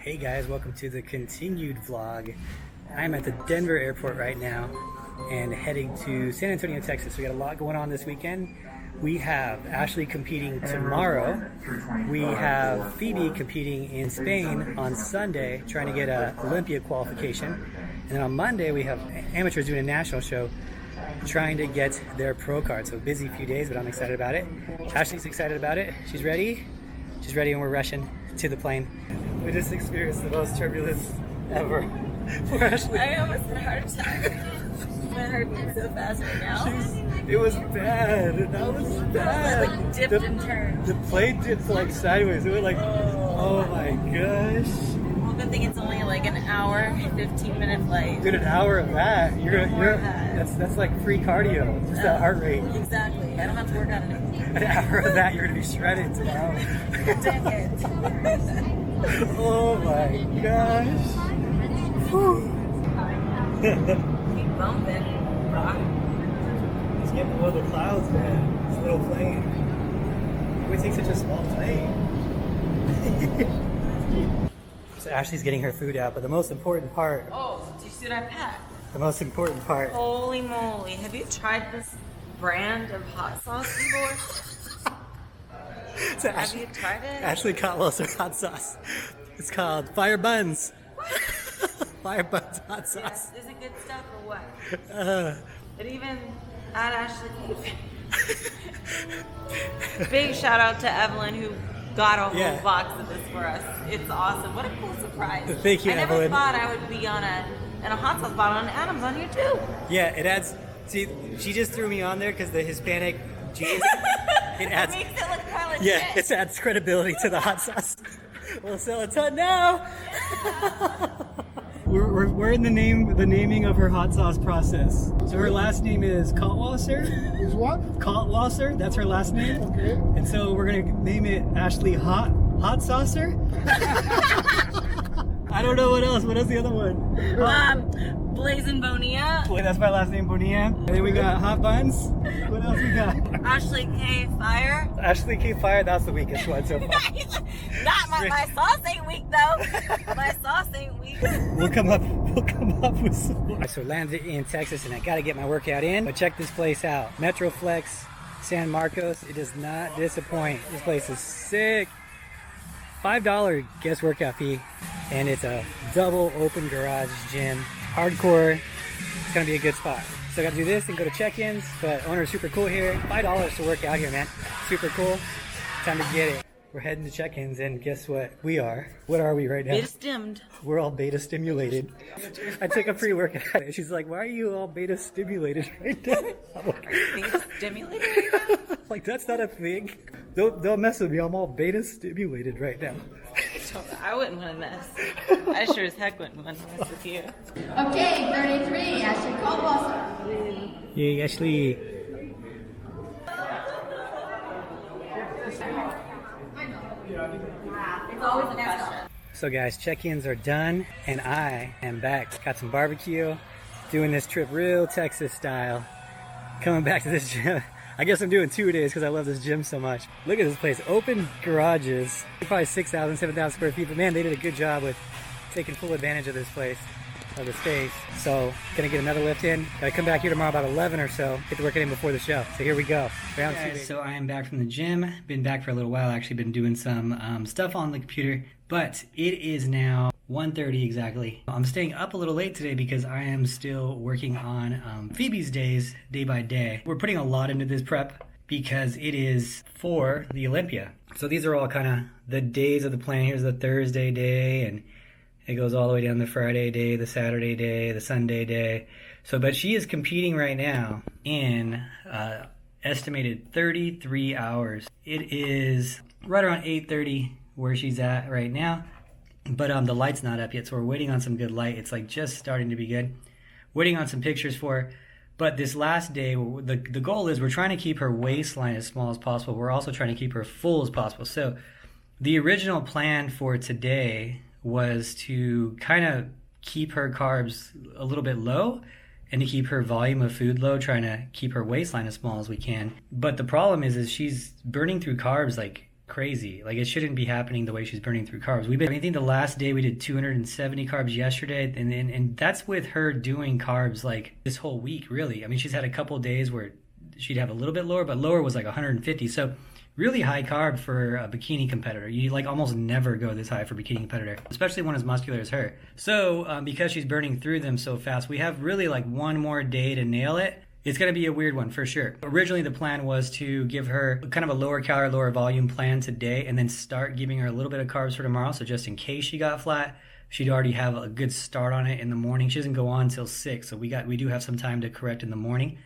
Hey guys, welcome to the continued vlog. I'm at the Denver airport right now and heading to San Antonio, Texas. We got a lot going on this weekend. We have Ashley competing tomorrow. We have Phoebe competing in Spain on Sunday, trying to get a Olympia qualification. And then on Monday, we have amateurs doing a national show, trying to get their pro card. So busy few days, but I'm excited about it. Ashley's excited about it. She's ready. She's ready, and we're rushing to the plane. We just experienced the most turbulence ever for Ashley. I almost had a heart attack. My heart beats so fast right now. It was bad. That was bad. It like dipped and turned. The plane dipped like sideways. It went like, oh my gosh. Well, good thing it's only like an hour, 15-minute flight. Dude, an hour of that. That's like free cardio. Just that heart rate. Exactly. I don't have to work out anything. An hour of that, you're gonna be shredded tomorrow. Dang it. Oh my gosh. Whew. Keep bumping. It's getting below the clouds, man. This little plane. Why would it take such a small plane? So Ashley's getting her food out, but the most important part. Oh, did you see what I packed? The most important part. Holy moly. Have you tried this brand of hot sauce before? So Have you tried it? Ashley Cotwell's hot sauce. It's called Fire Buns. Fire Buns hot sauce. Is it good stuff or what? It even at Ashley Cave. Big shout out to Evelyn who got a whole box of this for us. It's awesome. What a cool surprise. Thank you, I never Evelyn. thought I would be on a hot sauce bottle, and Adam's on here too. Yeah, it adds. See, she just threw me on there because the Hispanic genes. It adds. It makes it look kind of legit. Yeah, it adds credibility to the hot sauce. We'll sell a ton now. We're in the naming of her hot sauce process. So her last name is Cotwasser. Is what? Cotwasser, that's her last name. Okay. And so we're gonna name it Ashley Hot Saucer. I don't know what else. What is the other one? Blazing Bonilla. Wait, that's my last name, Bonilla. And then we got Hot Buns. What else we got? Ashley K. Fire. Ashley K. Fire, that's the weakest one so far. Not my sauce ain't weak though. My sauce ain't weak. We'll come up with some more. So landed in Texas and I gotta get my workout in. But check this place out. Metroflex San Marcos. It does not disappoint. This place is sick. $5 guest workout fee. And it's a double open garage gym. Hardcore. It's gonna be a good spot. So I gotta do this and go to check-ins, but owner's super cool here. $5 to work out here, man. Super cool. Time to get it. We're heading to check-ins, and guess what? We are. What are we right now? Beta stimmed. We're all beta stimulated. I took a pre-workout and she's like, why are you all beta stimulated right now? I'm like, Beta stimulated? like, that's not a thing. Don't mess with me. I'm all beta stimulated right now. I wouldn't want to mess. I sure as heck wouldn't want to mess with you. Okay, 33, Ashley Caldwell. Yay, Ashley. It's always a question. So guys, check-ins are done and I am back. Got some barbecue, doing this trip real Texas style. Coming back to this gym. I guess I'm doing 2 days because I love this gym so much. Look at this place, open garages. Probably 6,000, 7,000 square feet, but man, they did a good job with taking full advantage of this place, of the space. So, gonna get another lift in. Gotta come back here tomorrow about 11 or so. Get to work it in before the show. So here we go. Round two. So I am back from the gym. Been back for a little while. Actually been doing some stuff on the computer, but it is now 1:30 exactly. I'm staying up a little late today because I am still working on Phoebe's days, day by day. We're putting a lot into this prep because it is for the Olympia. So these are all kind of the days of the plan. Here's the Thursday day, and it goes all the way down the Friday day, the Saturday day, the Sunday day. So, but she is competing right now in estimated 33 hours. It is right around 8:30 where she's at right now. But the light's not up yet, so we're waiting on some good light. It's like just starting to be good. Waiting on some pictures for her. But this last day, the goal is we're trying to keep her waistline as small as possible. We're also trying to keep her full as possible. So the original plan for today was to kind of keep her carbs a little bit low and to keep her volume of food low, trying to keep her waistline as small as we can. But the problem is she's burning through carbs like crazy. Like, it shouldn't be happening the way she's burning through carbs. I think the last day we did 270 carbs yesterday, and that's with her doing carbs like this whole week, really. I mean, she's had a couple of days where she'd have a little bit lower, but lower was like 150. So really high carb for a bikini competitor. You like almost never go this high for a bikini competitor, especially one as muscular as her. So because she's burning through them so fast, we have really like one more day to nail it. It's going to be a weird one for sure. Originally, the plan was to give her kind of a lower calorie, lower volume plan today and then start giving her a little bit of carbs for tomorrow. So just in case she got flat, she'd already have a good start on it in the morning. She doesn't go on until 6, so we do have some time to correct in the morning.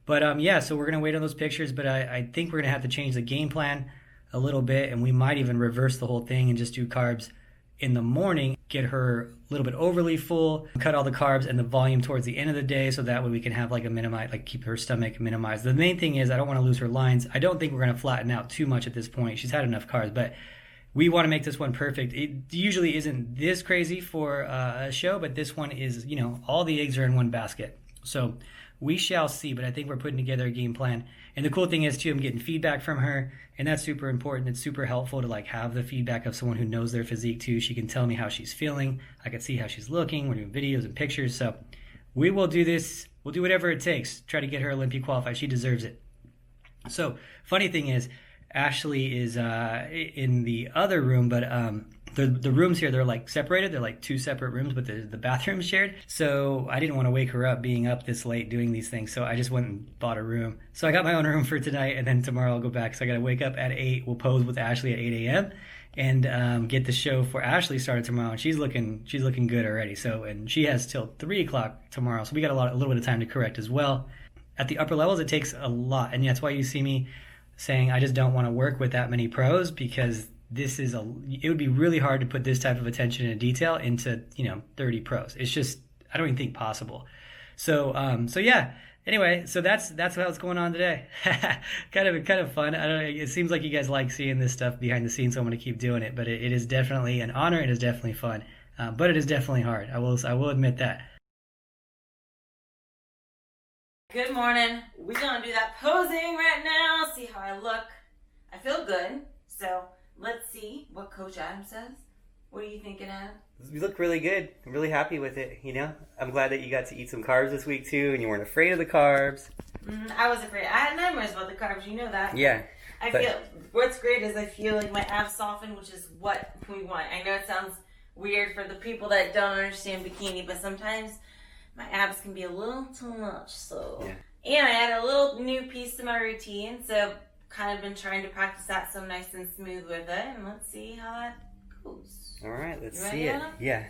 But yeah, so we're going to wait on those pictures, but I think we're going to have to change the game plan a little bit, and we might even reverse the whole thing and just do carbs in the morning, get her a little bit overly full, cut all the carbs and the volume towards the end of the day, so that way we can have like a minimize, like keep her stomach minimized. The main thing is I don't want to lose her lines. I don't think we're going to flatten out too much at this point. She's had enough carbs, but we want to make this one perfect. It usually isn't this crazy for a show, but this one is, you know, all the eggs are in one basket. So we shall see, but I think we're putting together a game plan. And the cool thing is too, I'm getting feedback from her, and that's super important. It's super helpful to like have the feedback of someone who knows their physique too. She can tell me how she's feeling. I can see how she's looking. We're doing videos and pictures. So we will do this. We'll do whatever it takes. Try to get her Olympia qualified. She deserves it. So funny thing is, Ashley is in the other room, but the rooms here, they're like separated. They're like two separate rooms, but the bathroom's shared. So I didn't want to wake her up being up this late doing these things. So I just went and bought a room. So I got my own room for tonight, and then tomorrow I'll go back. So I got to wake up at 8. We'll pose with Ashley at 8 a.m. and get the show for Ashley started tomorrow. And she's looking good already. So, and she has till 3 o'clock tomorrow. So we got a little bit of time to correct as well. At the upper levels, it takes a lot. And that's why you see me saying I just don't want to work with that many pros, because it would be really hard to put this type of attention and detail into 30 pros. It's just, I don't even think possible. So yeah. Anyway, so that's what's going on today. kind of fun. I don't know, it seems like you guys like seeing this stuff behind the scenes, so I'm going to keep doing it. But it is definitely an honor. It is definitely fun, but it is definitely hard. I will admit that. Good morning. We're going to do that posing right now, see how I look. I feel good. So let's see what Coach Adam says. What are you thinking, Adam? You look really good. I'm really happy with it, I'm glad that you got to eat some carbs this week too, and you weren't afraid of the carbs. I was afraid. I had nightmares about the carbs, you know that. Yeah. What's great is I feel like my abs soften, which is what we want. I know it sounds weird for the people that don't understand bikini, but sometimes my abs can be a little too much, so. Yeah. And I had a little new piece to my routine, so kind of been trying to practice that so nice and smooth with it, and let's see how that goes. All right, let's see it. Anna? Yeah.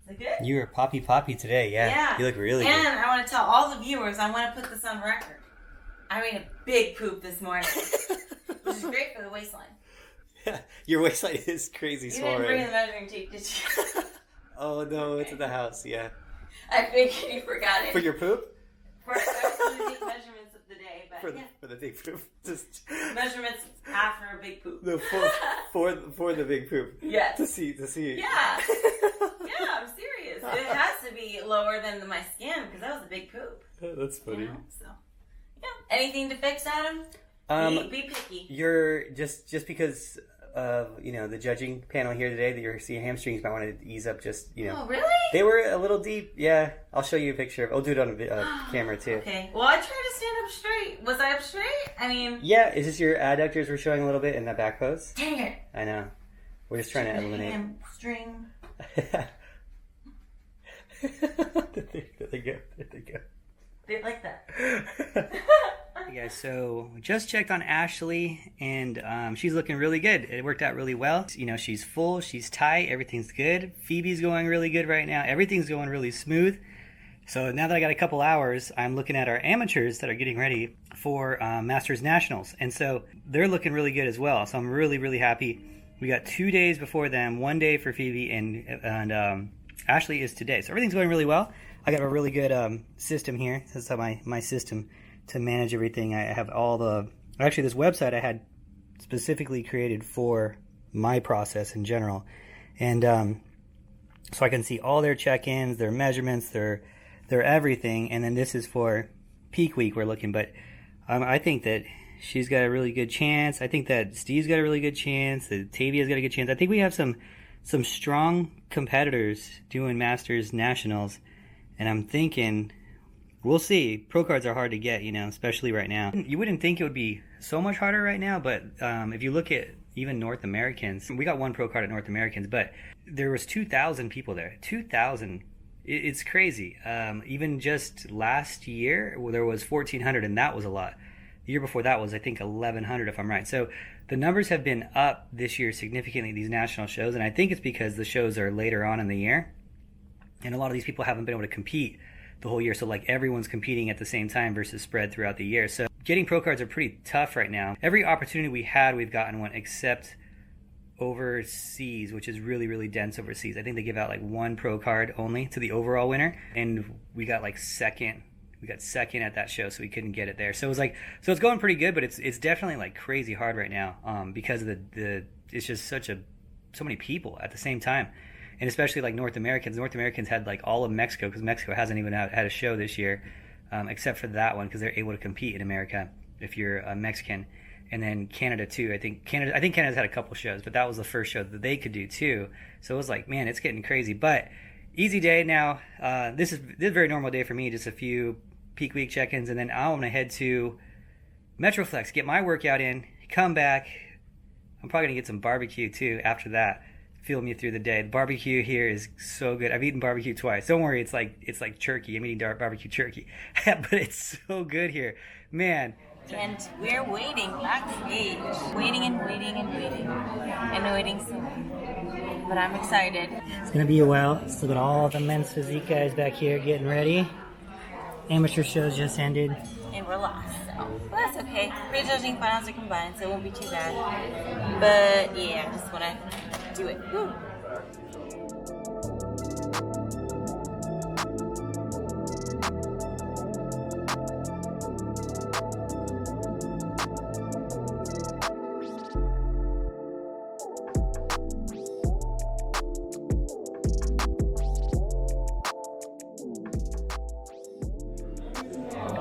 Is it good? You were poppy today, yeah. You look really good. And I want to tell all the viewers, I want to put this on record. I made a big poop this morning, which is great for the waistline. Yeah, your waistline is crazy small. You didn't bring the measuring tape, did you? Oh no, it's at the house, yeah. I figured you forgot it. For your poop? I was going to take measurements of the day, but for the big poop. Just measurements after a big poop. No, for the big poop. Yes. To see. Yeah. Yeah, I'm serious. It has to be lower than my skin because that was a big poop. That's funny. So, yeah. Anything to fix, Adam? Be picky. You're just because of the judging panel here today that your hamstrings might want to ease up. Oh, really? They were a little deep. Yeah, I'll show you a picture. I'll do it on camera too. Okay. Well, I tried to stand up straight. Was I up straight? I mean. Yeah. Is this your adductors were showing a little bit in that back pose? Dang it. I know. We're just trying to eliminate. Hamstring. There they go. They like that. Yeah, so just checked on Ashley, and she's looking really good. It worked out really well. You know, she's full, she's tight, everything's good. Phoebe's going really good right now. Everything's going really smooth. So now that I got a couple hours, I'm looking at our amateurs that are getting ready for Masters Nationals. And so they're looking really good as well. So I'm really, really happy. We got 2 days before them, 1 day for Phoebe, and Ashley is today. So everything's going really well. I got a really good system here. This is my system to manage everything. I have all the... Actually, this website I had specifically created for my process in general. And so I can see all their check-ins, their measurements, their everything. And then this is for peak week we're looking. But I think that she's got a really good chance. I think that Steve's got a really good chance. That Tavia's got a good chance. I think we have some strong competitors doing Masters Nationals. And I'm thinking... We'll see. Pro cards are hard to get, you know, especially right now. You wouldn't think it would be so much harder right now, but if you look at even North Americans, we got one pro card at North Americans, but there was 2,000 people there. 2,000. It's crazy. Even just last year, there was 1,400, and that was a lot. The year before that was, I think, 1,100, if I'm right. So the numbers have been up this year significantly, these national shows, and I think it's because the shows are later on in the year, and a lot of these people haven't been able to compete the whole year, so like everyone's competing at the same time versus spread throughout the year. So getting pro cards are pretty tough right now. Every opportunity we had, we've gotten one, except overseas, which is really, really dense overseas. I think they give out like one pro card only to the overall winner, and we got like second. We got second at that show, so we couldn't get it there. So it was like, so it's going pretty good, but it's definitely like crazy hard right now because of the it's just so many people at the same time. And especially like North Americans. North Americans had like all of Mexico, because Mexico hasn't even had a show this year, except for that one, because they're able to compete in America if you're a Mexican. And then Canada too. I think Canada's had a couple shows, but that was the first show that they could do too. So it was like, man, it's getting crazy. But easy day now. This is a very normal day for me. Just a few peak week check-ins, and then I'm gonna head to Metroflex, get my workout in, come back. I'm probably gonna get some barbecue too after that. Feel me through the day. The barbecue here is so good. I've eaten barbecue twice. Don't worry, it's like turkey. I'm eating barbecue turkey, but it's so good here, man. And we're waiting backstage, waiting and waiting and waiting and waiting. So, but I'm excited. It's gonna be a while. Still got all the men's physique guys back here getting ready. Amateur shows just ended. And we're lost, so but that's okay. Prejudging finals are combined, so it won't be too bad. But yeah, I just wanna do it. Woo.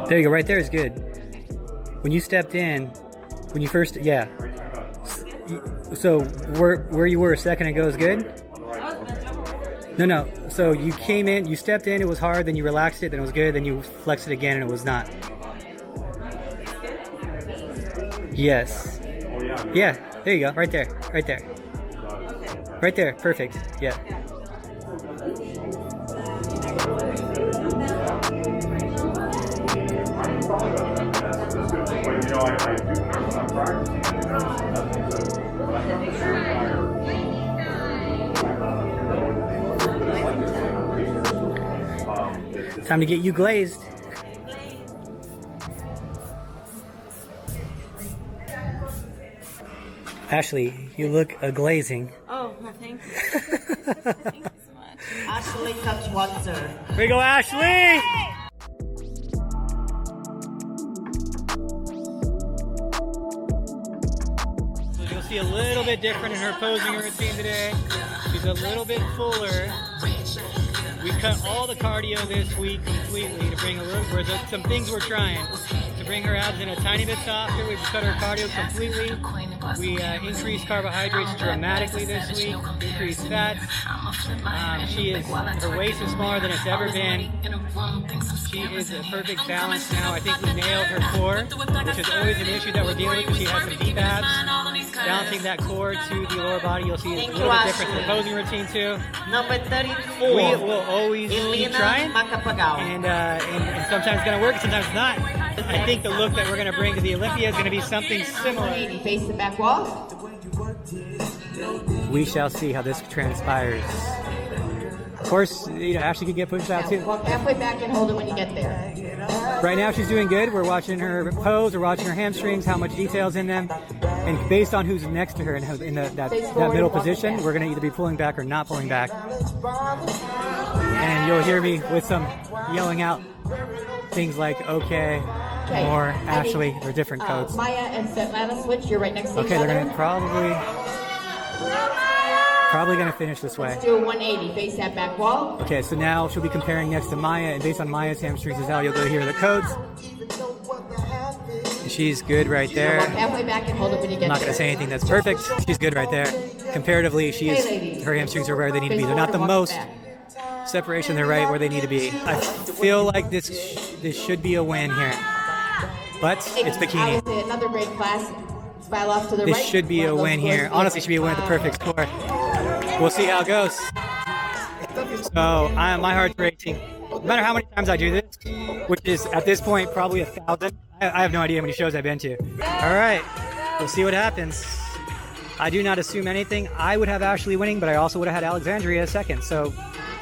There you go, right there is good. When you stepped in, when you first, yeah. So where you were a second ago is good? No. So you came in, you stepped in, it was hard, then you relaxed it, then it was good, then you flexed it again and it was not. Yes. Yeah, there you go, right there, right there. Right there, perfect, yeah. Time to get you glazed. Ashley, you look glazing. Oh, no, thank you. Thank you so much. Ashley touch water. Here we go, Ashley! So you'll see a little bit different in her posing routine today. She's a little bit fuller. We cut all the cardio this week completely to bring a little, some things we're trying to bring her abs in a tiny bit softer. We've cut her cardio completely. We increased carbohydrates dramatically this week, increased fats. Her waist is smaller than it's ever been. She is a perfect balance now. I think we nailed her core, which is always an issue that we're dealing with because she has some deep abs. Balancing that core to the lower body, you'll see a little bit different in the posing routine too. Number 34. We will always keep trying, and sometimes it's going to work, sometimes it's not. I think the look that we're going to bring to the Olympia is going to be something similar. 180, face the back wall. We shall see how this transpires. Of course, Ashley could get pushed out too. Walk halfway back and hold it when you get there. Right now she's doing good. We're watching her pose, we're watching her hamstrings, how much detail's in them. And based on who's next to her and in that middle position, we're going to either be pulling back or not pulling back. And you'll hear me with some yelling out things like, okay, more, Ashley, or different codes. Maya and Svetlana switch, you're right next to each Okay, other. they're going to probably going to finish this way. Let's do a 180, face that back wall. Okay, so now she'll be comparing next to Maya, and based on Maya's hamstrings is how you'll go hear the codes. She's good right there. Walk halfway back and hold it when you get I'm not going to say anything that's perfect. She's good right there. Comparatively, her hamstrings are where they need to be. They're not the most separation. They're right where they need to be. I feel like this should be a win here, but it's bikini. Another great class. File off to the This right. should be a win here. Honestly, should be a win at the perfect score. We'll see how it goes. So my heart's racing. No matter how many times I do this, which is at this point probably 1,000. I have no idea how many shows I've been to. All right, we'll see what happens. I do not assume anything. I would have Ashley winning, but I also would have had Alexandria second. So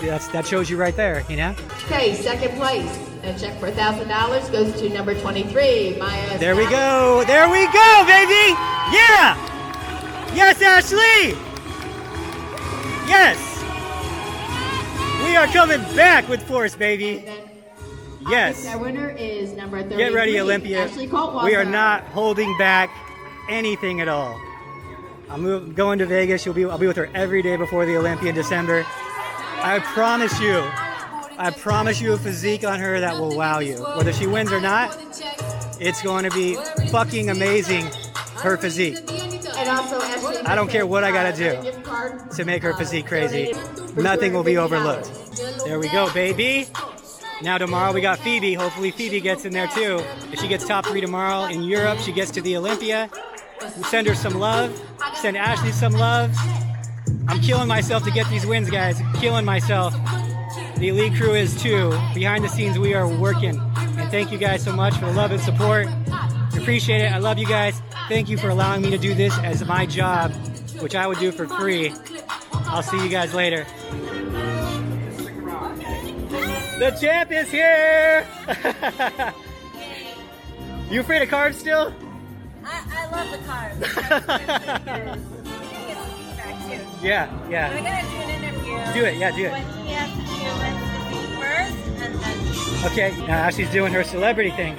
that shows you right there, Okay, second place. A check for $1,000 goes to number 23, Maya. There we go. There we go, baby. Yeah. Yes, Ashley. Yes. We are coming back with force, baby. Yes. Our winner is number 33. Get ready, Olympia. Ashley Coltwasser. We are not holding back anything at all. I'm going to Vegas. I'll be with her every day before the Olympia in December. I promise you a physique on her that will wow you. Whether she wins or not, it's going to be fucking amazing, her physique. And also, Ashley, I don't care what I gotta do to make her physique crazy. Nothing will be overlooked. There we go, baby. Now tomorrow we got Phoebe. Hopefully Phoebe gets in there too. If she gets top 3 tomorrow in Europe, she gets to the Olympia. We'll send her some love. Send Ashley some love. I'm killing myself to get these wins, guys. I'm killing myself. The elite crew is too. Behind the scenes, we are working. And thank you guys so much for the love and support. Appreciate it. I love you guys. Thank you for allowing me to do this as my job, which I would do for free. I'll see you guys later. The champ is here! You afraid of carbs still? I love the carbs. Yeah. We're gonna do an interview. Do it, yeah, do it. But he has to do it first, and then. Okay, now Ashley's doing her celebrity thing.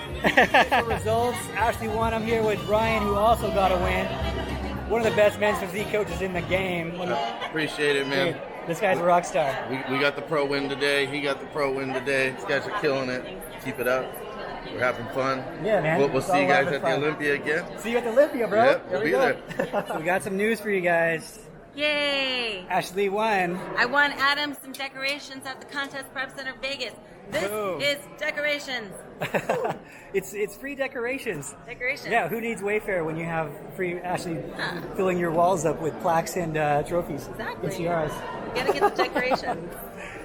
For results, Ashley won. I'm here with Ryan, who also got a win. One of the best men's physique coaches in the game. Appreciate it, man. Dude, this guy's a rock star. We got the pro win today. He got the pro win today. These guys are killing it. Keep it up. We're having fun. Yeah, man. We'll It's see all you guys having at the fun. Olympia again. See you at the Olympia, bro. Yep, we'll be there. So we got some news for you guys. Yay! Ashley won. I won Adam some decorations at the Contest Prep Center Vegas. This Boom. is decorations. It's free decorations. Decorations. Yeah, who needs Wayfair when you have free Ashley filling your walls up with plaques and trophies? Exactly. And tiaras. You gotta get the decorations.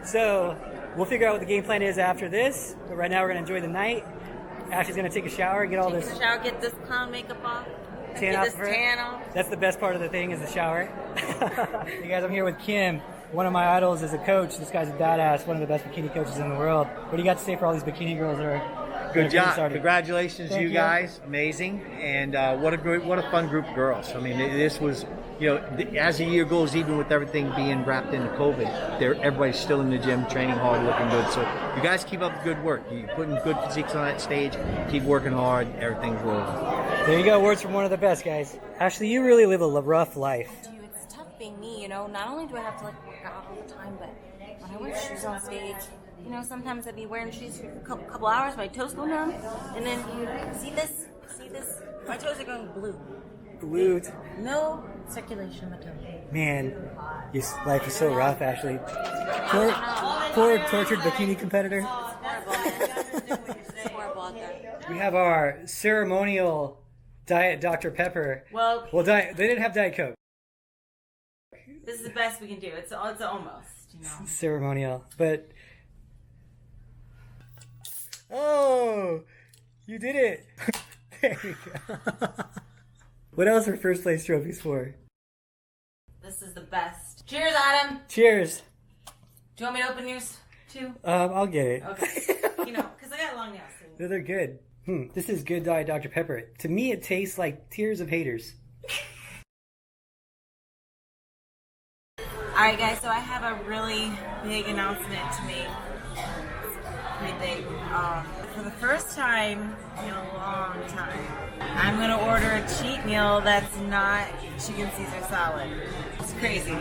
So we'll figure out what the game plan is after this. But right now we're gonna enjoy the night. Ashley's gonna take a shower, get all Take this a shower, get this clown makeup off. tan Get off this of her. tan off. That's the best part of the thing is the shower. You guys, I'm here with Kim. One of my idols as a coach. This guy's a badass. One of the best bikini coaches in the world. What do you got to say for all these bikini girls that are Good job. started? Congratulations, Thank you you. guys. Amazing. And what a fun group of girls. I mean, this was, as the year goes, even with everything being wrapped into COVID, everybody's still in the gym, training hard, looking good. So you guys keep up the good work. You're putting good physiques on that stage. Keep working hard. Everything's rolling. There you go. Words from one of the best guys. Ashley, you really live a rough life. Dude, it's tough being me, Not only do I have to work out all the time, but when I wear shoes on stage, sometimes I'd be wearing shoes for a couple hours, my toes go numb, and then see this, my toes are going blue. Glued. No circulation in my toes. Man, your life is so rough, Ashley. Poor tortured bikini competitor. It's horrible out there. We have our ceremonial Diet Dr. Pepper. Well, They didn't have Diet Coke. this is the best we can do. It's almost, Ceremonial, but oh, You did it. There you go. What else are first place trophies for? This is the best. Cheers, Adam. Cheers. Do you want me to open yours too? I'll get it. Okay. You know, because I got long nails. So. They're good. This is good Diet Dr. Pepper. To me, it tastes like tears of haters. All right, guys. So I have a really big announcement to make. Pretty big. For the first time in a long time, I'm going to order a cheat meal that's not chicken Caesar salad. It's crazy.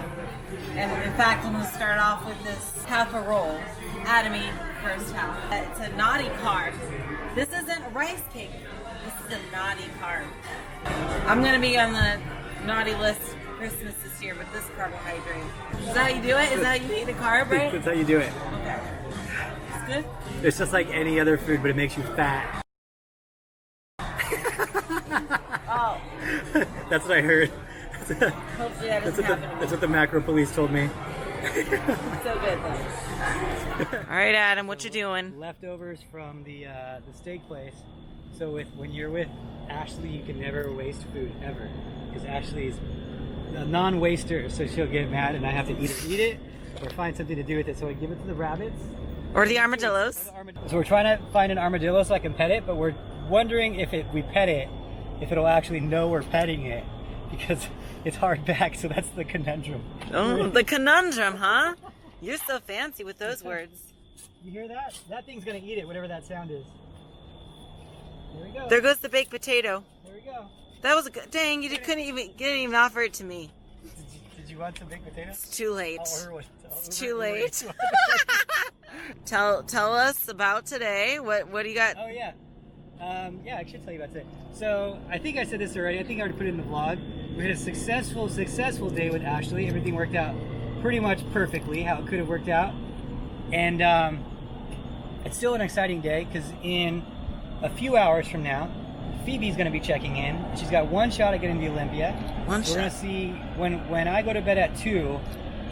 And in fact, I'm going to start off with this half a roll. Adam ate first half. It's a naughty carb. This isn't a rice cake. This is a naughty carb. I'm going to be on the naughty list Christmas this year with this carbohydrate. Is that how you do it? Is that how you eat a carb, right? That's how you do it. Okay. It's good? It's just like any other food, but it makes you fat. Oh. That's what I heard. Hopefully that doesn't happen. That's what the macro police told me. So good though. All right, Adam, what you doing? Leftovers from the steak place. So when you're with Ashley, you can never waste food ever, because Ashley's a non-waster, so she'll get mad, and I have to either eat it or find something to do with it. So I give it to the rabbits or the armadillos. So we're trying to find an armadillo so I can pet it, but we're wondering if we pet it, if it'll actually know we're petting it, because it's hard back. So that's the conundrum. Oh, the conundrum, huh? You're so fancy with those words. You hear that? That thing's gonna eat it, whatever that sound is. There we go. There goes the baked potato. There we go. That was a good. Dang, you didn't even offer it to me. Did you want some baked potato? It's too late. I'll order one. It's too late. Tell us about today. What do you got? Oh yeah. Yeah, I should tell you about today. So I think I said this already. I think I already put it in the vlog. We had a successful day with Ashley. Everything worked out pretty much perfectly how it could have worked out. And it's still an exciting day because in a few hours from now, Phoebe's going to be checking in. She's got one shot at getting the Olympia. We're going to see when I go to bed at 2,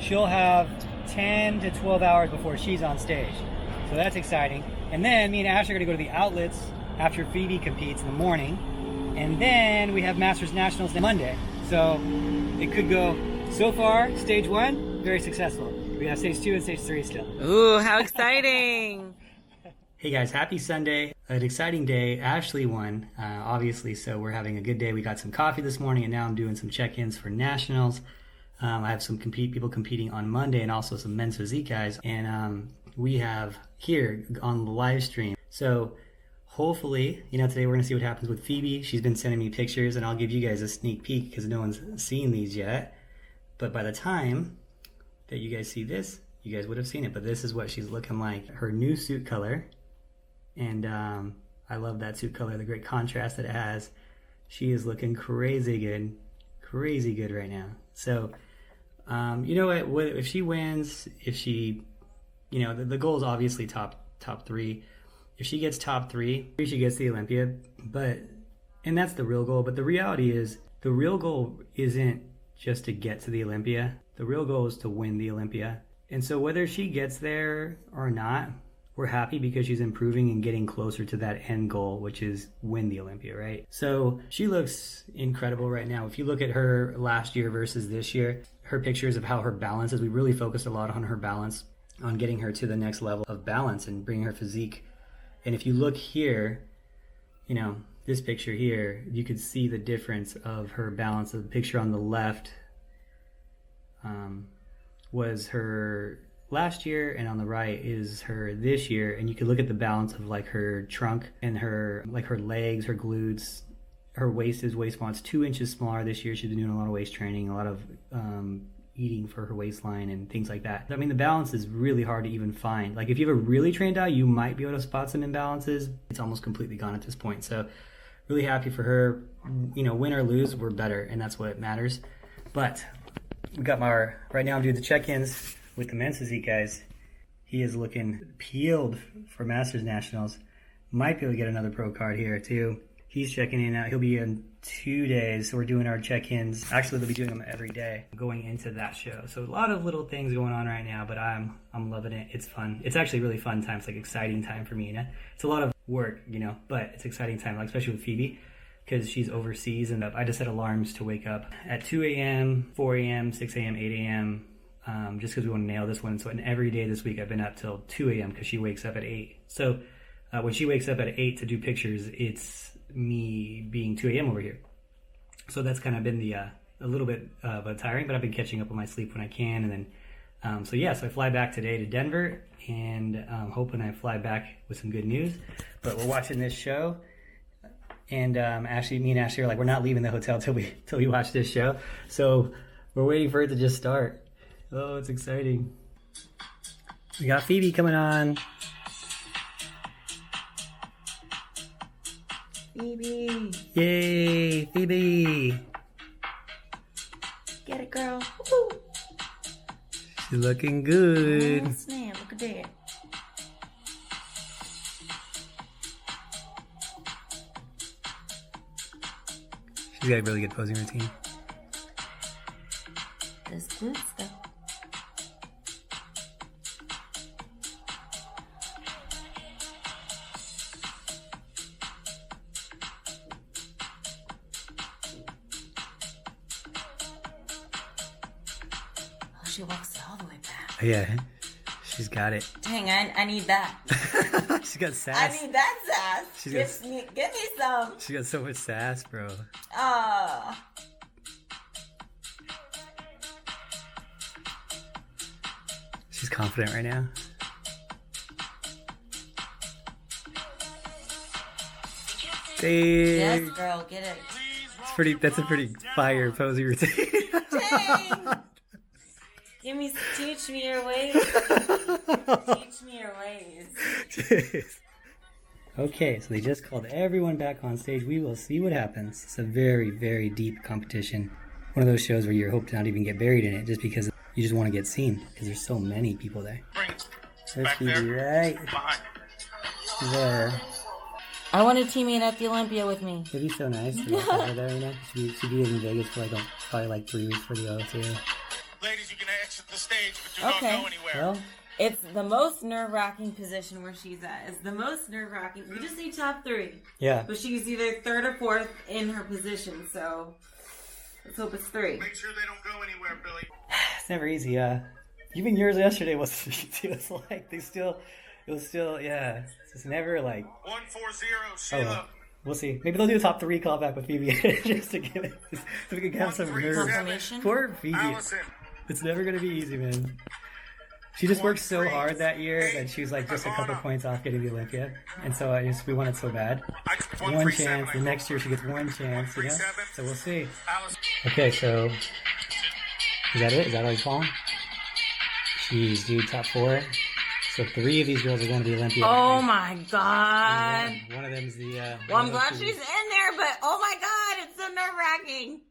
she'll have 10 to 12 hours before she's on stage. So that's exciting. And then me and Ash are going to go to the outlets after Phoebe competes in the morning. And then we have Masters Nationals on Monday. So it could go, so far, stage 1, very successful. We have stage 2 and stage 3 still. Ooh, how exciting. Hey guys, happy Sunday. An exciting day. Ashley won, obviously, so we're having a good day. We got some coffee this morning, and now I'm doing some check-ins for Nationals. I have some people competing on Monday, and also some men's physique guys. And we have here on the live stream. So hopefully, today we're going to see what happens with Phoebe. She's been sending me pictures, and I'll give you guys a sneak peek because no one's seen these yet. But by the time that you guys see this, you guys would have seen it. But this is what she's looking like. Her new suit color. And I love that suit color, the great contrast that it has. She is looking crazy good right now. So, you know what, if she wins, if she, the goal is obviously top 3. If she gets top 3, she gets the Olympia. And that's the real goal. But the reality is, the real goal isn't just to get to the Olympia. The real goal is to win the Olympia. And so whether she gets there or not, we're happy because she's improving and getting closer to that end goal, which is win the Olympia, right? So she looks incredible right now. If you look at her last year versus this year, her pictures of how her balance is, we really focused a lot on her balance, on getting her to the next level of balance and bringing her physique. And if you look here, this picture here, you could see the difference of her balance. The picture on the left was her last year, and on the right is her this year, and you can look at the balance of like her trunk and her legs, her glutes, her waist want's 2 inches smaller this year. She's been doing a lot of waist training, a lot of eating for her waistline and things like that. I mean, the balance is really hard to even find. Like if you have a really trained eye, you might be able to spot some imbalances. It's almost completely gone at this point. So really happy for her. Win or lose, we're better, and that's what matters. But we got right now I'm doing the check-ins with the men's physique guys. He is looking peeled for Masters Nationals. Might be able to get another pro card here too. He's checking in out. He'll be in 2 days, so we're doing our check-ins. Actually, they'll be doing them every day going into that show. So a lot of little things going on right now, but I'm loving it. It's fun. It's actually really fun time. It's like exciting time for me. You know? It's a lot of work, you know, but it's exciting time, like especially with Phoebe, because she's overseas. And I just set alarms to wake up at 2 a.m., 4 a.m., 6 a.m., 8 a.m., just because we want to nail this one. So and every day this week I've been up till 2 a.m. because she wakes up at 8. So when she wakes up at 8 to do pictures, it's me being 2 a.m. over here. So that's kind of been the a little bit tiring, but I've been catching up on my sleep when I can. And then so I fly back today to Denver, and hoping I fly back with some good news. But we're watching this show, and me and Ashley are like, we're not leaving the hotel till we watch this show. So we're waiting for it to just start. Oh, it's exciting. We got Phoebe coming on. Phoebe. Yay, Phoebe. Get it, girl. Woo. She's looking good. Oh, snap. Look at that. She's got a really good posing routine. That's good stuff. Oh, she walks all the way back. Yeah, she's got it. Dang, I need that. She's got sass. I need that sass. She's Give me some. She got so much sass, bro. She's confident right now. Dang. Yes, girl, get it. That's a pretty fire posing routine. Dang. Teach me your ways. Teach me your ways. Jeez. Okay, so they just called everyone back on stage. We will see what happens. It's a very, very deep competition. One of those shows where you hope to not even get buried in it just because you just want to get seen because there's so many people there. There's Phoebe right there. I want a teammate at the Olympia with me. It'd be so nice to have her there, you know? She'd be in Vegas for probably 3 weeks for the O2. Ladies, you can exit the stage, but do not go anywhere. Well, it's the most nerve-wracking position where she's at. It's the most nerve-wracking. We just need top 3. yeah. But she's either 3rd or 4th in her position, so let's hope it's 3. Make sure they don't go anywhere, Billy. It's never easy. Even yours yesterday was like it was still, yeah. It's just never like. 140, Sheila. We'll see. Maybe they'll do a top 3 callback with Phoebe just to give it, so we can have some nerves. Confirmation? Poor Phoebe. Allison. It's never gonna be easy, man. She just worked so hard that year that she was like just a couple points off getting the Olympia, and so we wanted so bad. One chance. The next year she gets one chance, you know. So we'll see. Okay, so is that it? Is that all he's calling? Jeez, dude, top 4. So 3 of these girls are going to the Olympia. Oh my god. One of them's the. Well, I'm glad she's in there, but oh my god, it's so nerve-wracking.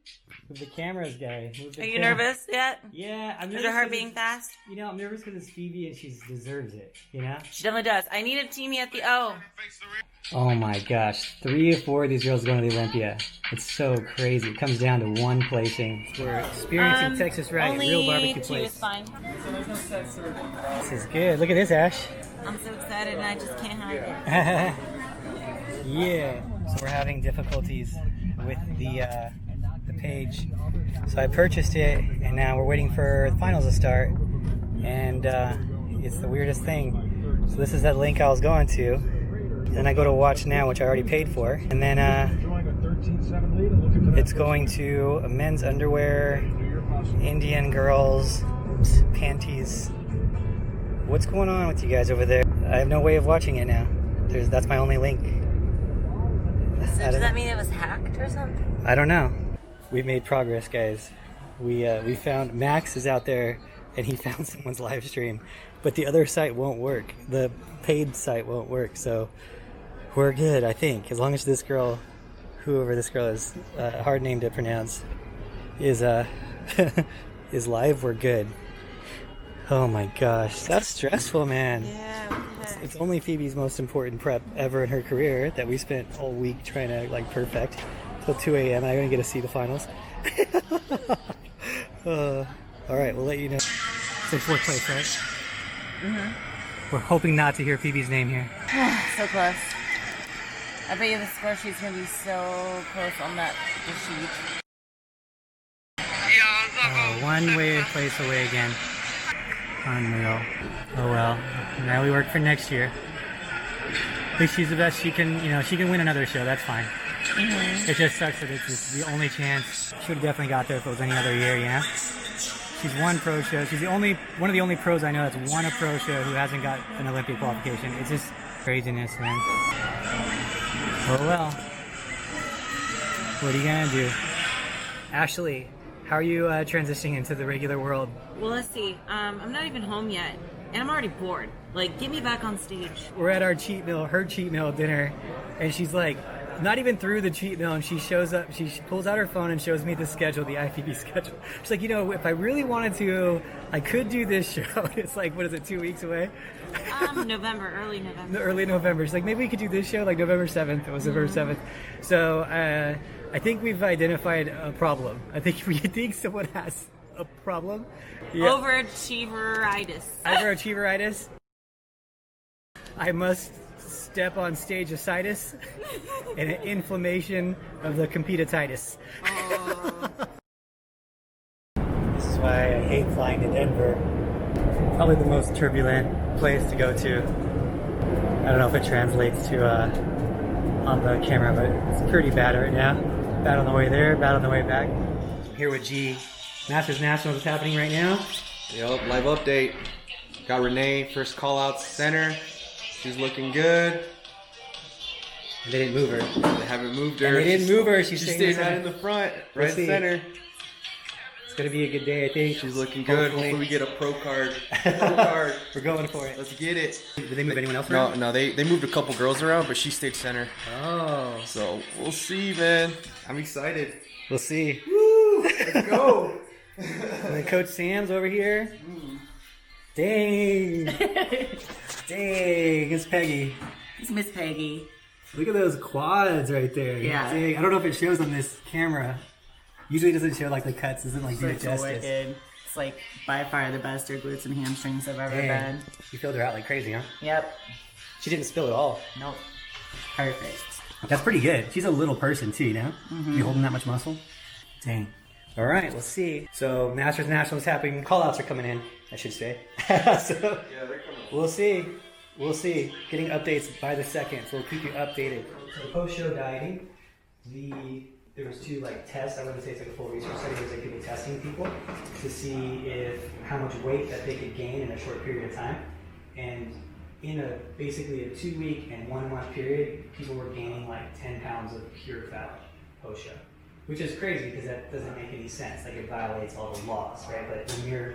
Move the cameras, guy. Are you nervous yet? Yeah, I'm nervous. Is your heart beating fast? You know, I'm nervous because it's Phoebe and she deserves it, you know? She definitely does. I need a teamie at the O. Oh my gosh. 3 of 4 of these girls are going to the Olympia. It's so crazy. It comes down to one placing. We're experiencing Texas Right, only real barbecue 2 place. is fine. This is good. Look at this, Ash. I'm so excited and I just can't hide it. Yeah. So we're having difficulties with the page. So I purchased it, and now we're waiting for the finals to start. And it's the weirdest thing. So this is that link I was going to. Then I go to watch now, which I already paid for. And then it's going to men's underwear, Indian girls, panties. What's going on with you guys over there? I have no way of watching it now. That's my only link. So does that mean it was hacked or something? I don't know. We've made progress, guys. We found Max is out there, and he found someone's live stream, but the other site won't work. The paid site won't work, so we're good, I think. As long as this girl, whoever this girl is, a hard name to pronounce, is is live, we're good. Oh my gosh, that's stressful, man. Yeah, what the It's only Phoebe's most important prep ever in her career that we spent all week trying to like perfect till 2 a.m. I didn't get to see the finals. All right, we'll let you know. It's in fourth place, right? Mm-hmm. We're hoping not to hear Phoebe's name here. So close. I bet you the score sheet's gonna be so close on that sheet. One way place away again. Unreal. Oh well. Now we work for next year. At least she's the best. She can, she can win another show. That's fine. Mm-hmm. It just sucks that it's the only chance. She would have definitely got there if it was any other year, She's won pro show. She's one of the only pros I know that's won a pro show who hasn't got an Olympic qualification. It's just craziness, man. Oh well. What are you gonna do? Ashley, how are you transitioning into the regular world? Well, let's see. I'm not even home yet, and I'm already bored. Like, get me back on stage. We're at our her cheat meal dinner, and she's like, not even through the cheat meal, and she shows up, she pulls out her phone and shows me the schedule, the IFBB schedule. She's like, if I really wanted to, I could do this show. It's like, what is it, 2 weeks away? November, early November. Early November. She's like, maybe we could do this show like November 7th. It was November 7th. So I think we've identified a problem. I think we think someone has a problem. Yeah. Overachieveritis. Overachieveritis. I must step on stage ascites and an inflammation of the competititis. Oh. This is why I hate flying to Denver. Probably the most turbulent place to go to. I don't know if it translates to on the camera, but it's pretty bad right now. Bad on the way there, bad on the way back. Here with G. Masters Nationals is happening right now. Yep, live update. Got Renee, first call out center. She's looking good. They didn't move her. They haven't moved her. And they didn't move her. She stayed right in the front, right center. It's gonna be a good day, I think. She's looking good. Hopefully we get a pro card. We're going for it. Let's get it. Did they move anyone else around? No, they moved a couple girls around, but she stayed center. Oh. So we'll see, man. I'm excited. We'll see. Woo! Let's go. And then Coach Sam's over here. Dang. Dang, it's Peggy. It's Miss Peggy. Look at those quads right there. Yeah. Dang. I don't know if it shows on this camera. Usually it doesn't show like the cuts. Doesn't like do it So justice. wicked. It's like by far the best glutes and hamstrings I've ever been. You filled her out like crazy, huh? Yep. She didn't spill at all. Nope. Perfect. That's pretty good. She's a little person too, You holding that much muscle? Dang. All right, let's see. So Masters Nationals happening. Call-outs are coming in, I should say. So Yeah, they're coming. we'll see. We'll see. Getting updates by the second, so we'll keep you updated. So post-show dieting, there was two tests. I wouldn't say it's like a full research study. It was people testing people to see how much weight that they could gain in a short period of time. And in basically a 2-week and 1 month period, people were gaining 10 pounds of pure fat post-show, which is crazy because that doesn't make any sense. It violates all the laws, right? But when you're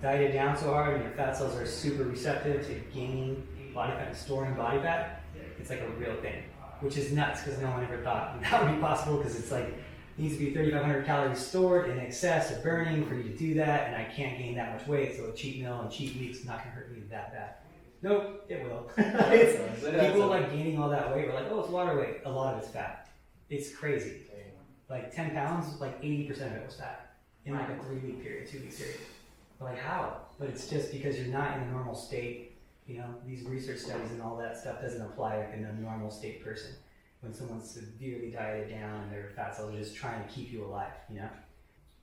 dieted down so hard and your fat cells are super receptive to gaining body fat and storing body fat, it's a real thing, which is nuts because no one ever thought that would be possible because it's needs to be 3,500 calories stored in excess of burning for you to do that, and I can't gain that much weight, so a cheat meal and cheat week's not going to hurt me that bad. Nope, it will. People gaining all that weight are oh, it's water weight. A lot of it's fat. It's crazy. 10 pounds, 80% of it was fat in a 3-week period, 2-week period. But how? But it's just because you're not in a normal state. These research studies and all that stuff doesn't apply in a normal state person. When someone's severely dieted down and their fat cells are just trying to keep you alive,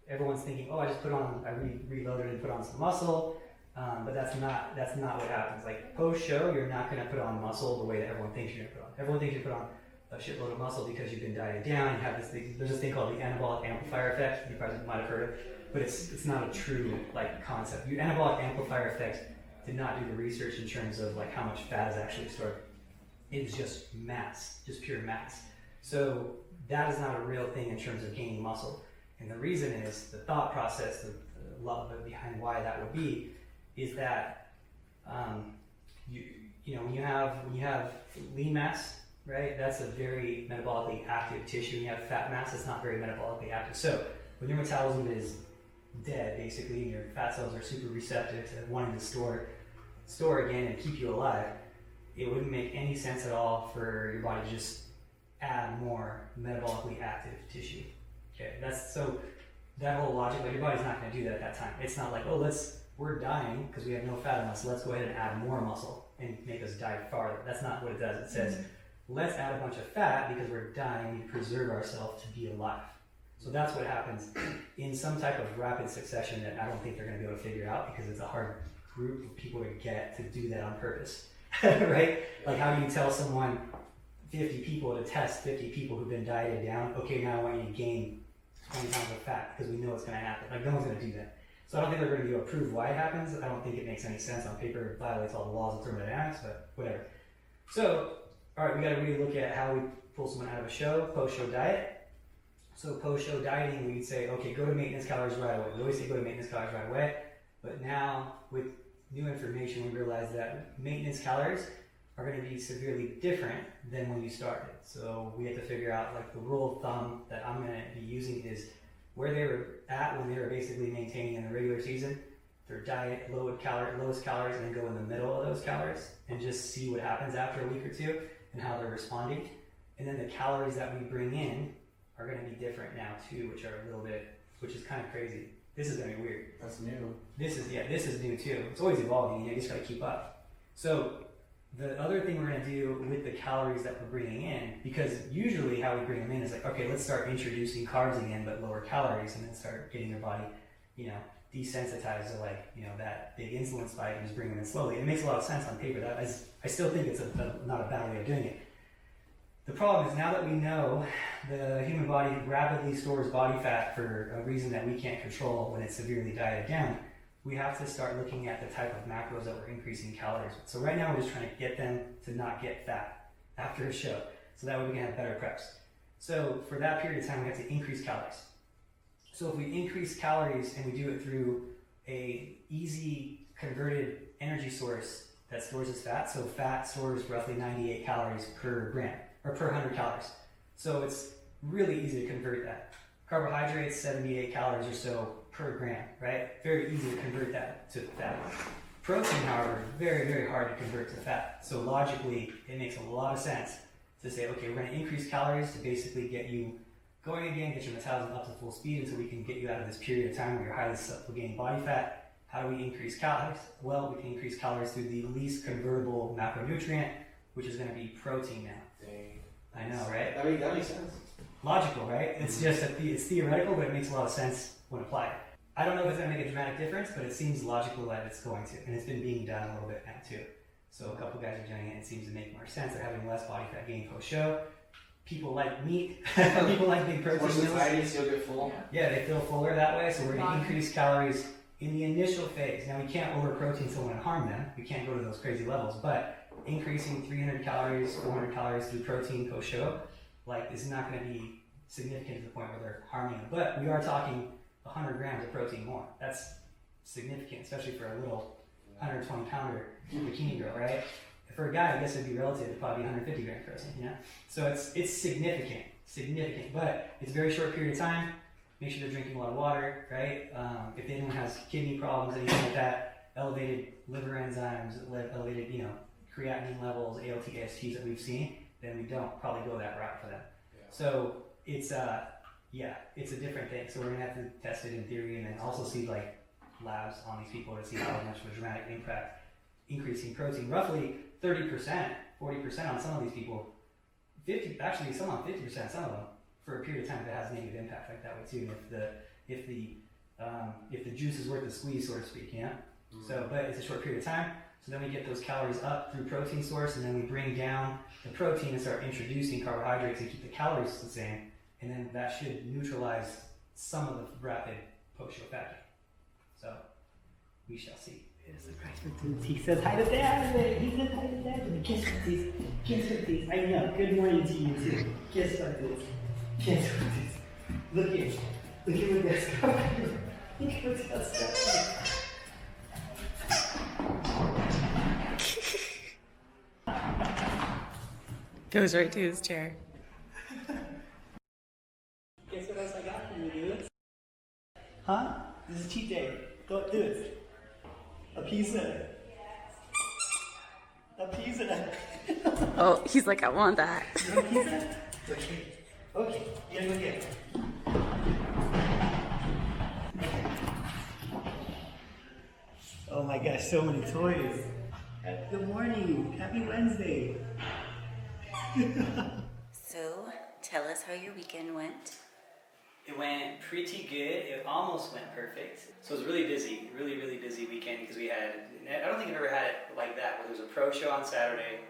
Everyone's thinking, oh, I just reloaded and put on some muscle, but that's not what happens. Post-show, you're not going to put on muscle the way that everyone thinks you're going to put on. Everyone thinks you put on a shitload of muscle because you've been dieted down. You have there's this thing called the anabolic amplifier effect. You probably might have heard of, but it's not a true concept. Your anabolic amplifier effect did not do the research in terms of how much fat is actually stored. It's just mass, just pure mass. So that is not a real thing in terms of gaining muscle. And the reason is the thought process, the love behind why that would be, is that when you have lean mass, right? That's a very metabolically active tissue. When you have fat mass, it's not very metabolically active. So when your metabolism is dead, basically, and your fat cells are super receptive to wanting to store again and keep you alive, it wouldn't make any sense at all for your body to just add more metabolically active tissue. Okay, so that whole logic, like your body's not going to do that at that time. It's not like, oh, we're dying because we have no fat in us, let's go ahead and add more muscle and make us die farther. That's not what it does. It says, let's add a bunch of fat because we're dying, we preserve ourselves to be alive. So that's what happens in some type of rapid succession that I don't think they're going to be able to figure out because it's a hard group of people to get to do that on purpose, right? Like how do you tell someone, 50 people to test 50 people who've been dieted down, okay, now I want you to gain 20 pounds of fat because we know it's going to happen. Like no one's going to do that. So I don't think they're going to be able to prove why it happens. I don't think it makes any sense on paper. It violates all the laws of thermodynamics, but whatever. So, all right, we got to really look at how we pull someone out of a show, post-show diet. So post-show dieting, we'd say, okay, go to maintenance calories right away. We always say go to maintenance calories right away. But now, with new information, we realize that maintenance calories are going to be severely different than when you started. So we have to figure out, like the rule of thumb that I'm going to be using is where they were at when they were basically maintaining in the regular season, their diet, lowest calories, and then go in the middle of those calories and just see what happens after a week or two and how they're responding. And then the calories that we bring in are going to be different now too, which is kind of crazy. This is going to be weird. That's new. This is new too. It's always evolving, you just got to keep up. So the other thing we're going to do with the calories that we're bringing in, because usually how we bring them in is like, okay, let's start introducing carbs again, but lower calories, and then start getting your body, desensitized to that big insulin spike and just bring them in slowly. It makes a lot of sense on paper. I still think it's not a bad way of doing it. The problem is now that we know the human body rapidly stores body fat for a reason that we can't control when it's severely dieted down, we have to start looking at the type of macros that we're increasing calories with. So right now we're just trying to get them to not get fat after a show, so that way we can have better preps. So for that period of time, we have to increase calories. So if we increase calories and we do it through a easy converted energy source that stores as fat, so fat stores roughly 98 calories per gram, or per 100 calories. So it's really easy to convert that. Carbohydrates, 78 calories or so per gram, right? Very easy to convert that to fat. Protein, however, very, very hard to convert to fat. So logically, it makes a lot of sense to say, okay, we're going to increase calories to basically get you going again, get your metabolism up to full speed until we can get you out of this period of time where you're highly susceptible to gaining body fat. How do we increase calories? Well, we can increase calories through the least convertible macronutrient, which is going to be protein now. Dang. I know, right? That makes sense. Logical, right? It's just it's theoretical, but it makes a lot of sense when applied. I don't know if it's going to make a dramatic difference, but it seems logical that it's going to, and it's been being done a little bit now too. So a couple guys are doing it, and it seems to make more sense. They're having less body fat gain post-show. People like meat. People like big protein meals. You'll get full. Yeah, they feel fuller that way, so we're going to increase calories in the initial phase. Now, we can't over-protein someone and harm them. We can't go to those crazy levels, but increasing 300 calories, 400 calories through protein post-show, is not going to be significant to the point where they're harming them. But we are talking 100 grams of protein more. That's significant, especially for a little 120-pounder bikini girl, right? For a guy, I guess it'd be relative to probably 150 grams protein, So it's significant, but it's a very short period of time. Make sure they're drinking a lot of water, right? If anyone has kidney problems, anything like that, elevated liver enzymes, elevated, creatinine levels, ALT, ASTs that we've seen, then we don't probably go that route for them. Yeah. So it's a different thing. So we're gonna have to test it in theory and then also see labs on these people to see how much of a dramatic impact increasing protein, roughly 30%, 40% on some of these people, 50, actually some on 50%, some of them, for a period of time that has negative impact like that way too. If the juice is worth the squeeze, so to speak, So, but it's a short period of time. So then we get those calories up through protein source, and then we bring down the protein and start introducing carbohydrates and keep the calories the same, and then that should neutralize some of the rapid post-show fat gain. So we shall see. He says hi to Dad. He says hi to Dad. Kiss with these. Kiss with these. I know. Good morning to you too. Kiss with this. Kiss with this. Look at what this. Look at what this. Goes right to his chair. Guess what else I got for you, dude? Huh? This is cheat day. Go do it. A pizza. A pizza. Oh, he's like, I want that. You want a pizza? Okay, you gotta go get it. Oh my gosh, so many toys. Good morning. Happy Wednesday. So, tell us how your weekend went. It went pretty good. It almost went perfect. So it was really busy, really busy weekend because we had, I don't think I've ever had it like that, where there was a pro show on Saturday,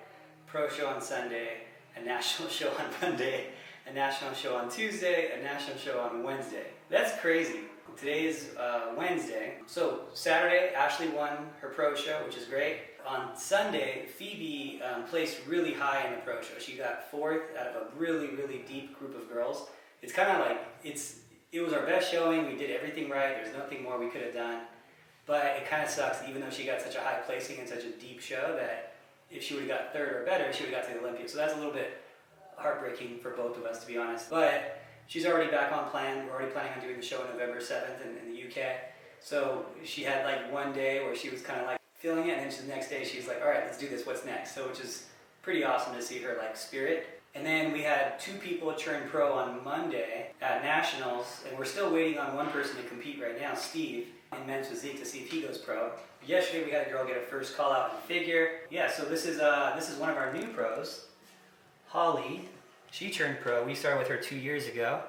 pro show on Sunday, a national show on Monday, a national show on Tuesday, a national show on Wednesday. That's crazy. Today is Wednesday. So Saturday, Ashley won her pro show, which is great. On Sunday, Phoebe placed really high in the pro show. She got 4th out of a really deep group of girls. It's kind of like, it was our best showing. We did everything right. There's nothing more we could have done. But it kind of sucks, even though she got such a high placing in such a deep show, that if she would have got 3rd or better, she would have got to the Olympia. So that's a little bit heartbreaking for both of us, to be honest. But she's already back on plan. We're already planning on doing the show on November 7th in the UK. So she had like one day where she was kind of like feeling it, and then the next day she's like, all right, let's do this, what's next? So which is pretty awesome to see her like spirit. And then we had 2 people turn pro on Monday at Nationals, and we're still waiting on one person to compete right now, Steve, in men's physique, to see if he goes pro. But yesterday we had a girl get her first call out in figure. Yeah, so this is one of our new pros, Holly. She turned pro. We started with her 2 years ago,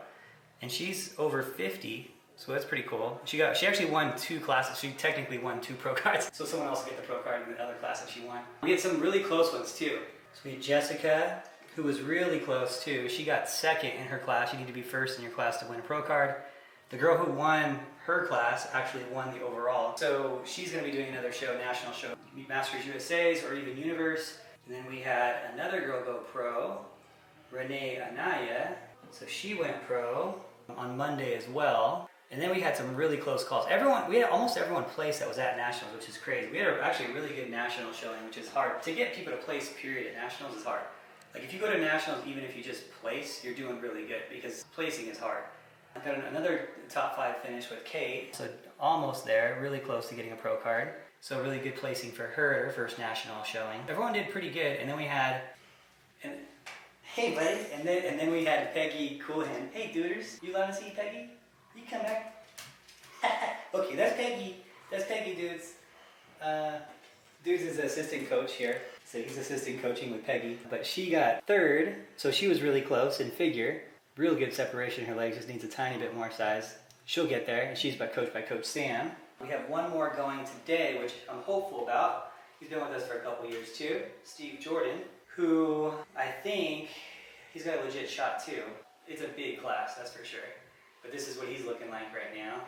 and she's over 50, so that's pretty cool. She actually won 2 classes. She technically won 2 pro cards, so someone else will get the pro card in the other class that she won. We had some really close ones too. So we had Jessica, who was really close too. She got 2nd in her class. You need to be 1st in your class to win a pro card. The girl who won her class actually won the overall. So she's going to be doing another show, national show, Masters USA's or even Universe. And then we had another girl go pro, Renee Anaya. So she went pro on Monday as well. And then we had some really close calls. We had almost everyone place that was at Nationals, which is crazy. We had actually a really good national showing, which is hard. To get people to place, period, at Nationals is hard. Like if you go to Nationals, even if you just place, you're doing really good because placing is hard. I got another top 5 finish with Kate, so almost there, really close to getting a pro card. So really good placing for her first national showing. Everyone did pretty good, and then we had, hey buddy, and then we had Peggy Coolhand. Hey duders, you allowed to see Peggy? You come back. Okay, that's Peggy. That's Peggy, dudes. Dudes is the assistant coach here. So he's assistant coaching with Peggy. But she got 3rd, so she was really close in figure. Real good separation in her legs, just needs a tiny bit more size. She'll get there, and she's coached by Coach Sam. We have one more going today, which I'm hopeful about. He's been with us for a couple years too, Steve Jordan, who I think he's got a legit shot too. It's a big class, that's for sure. But this is what he's looking like right now.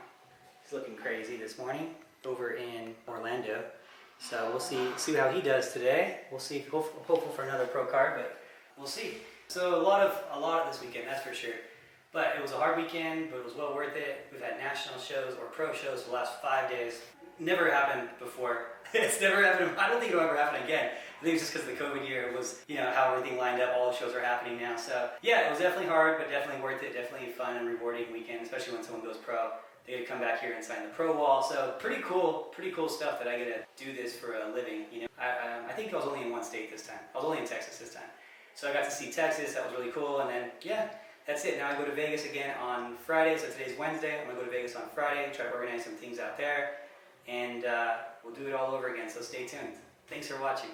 He's looking crazy this morning over in Orlando. So we'll see how he does today. We'll see, hopeful for another pro card, but we'll see. So a lot of this weekend, that's for sure. But it was a hard weekend, but it was well worth it. We've had national shows or pro shows for the last 5 days. Never happened before. It's never happened. I don't think it'll ever happen again. I think it's just because of the COVID year. It was, how everything lined up. All the shows are happening now. So yeah, it was definitely hard, but definitely worth it. Definitely fun and rewarding weekend, especially when someone goes pro. They get to come back here and sign the pro wall. So pretty cool stuff that I get to do this for a living. I think I was only in one state this time. I was only in Texas this time. So I got to see Texas. That was really cool. And then yeah, that's it. Now I go to Vegas again on Friday. So today's Wednesday. I'm gonna go to Vegas on Friday. Try to organize some things out there, and we'll do it all over again. So stay tuned. Thanks for watching.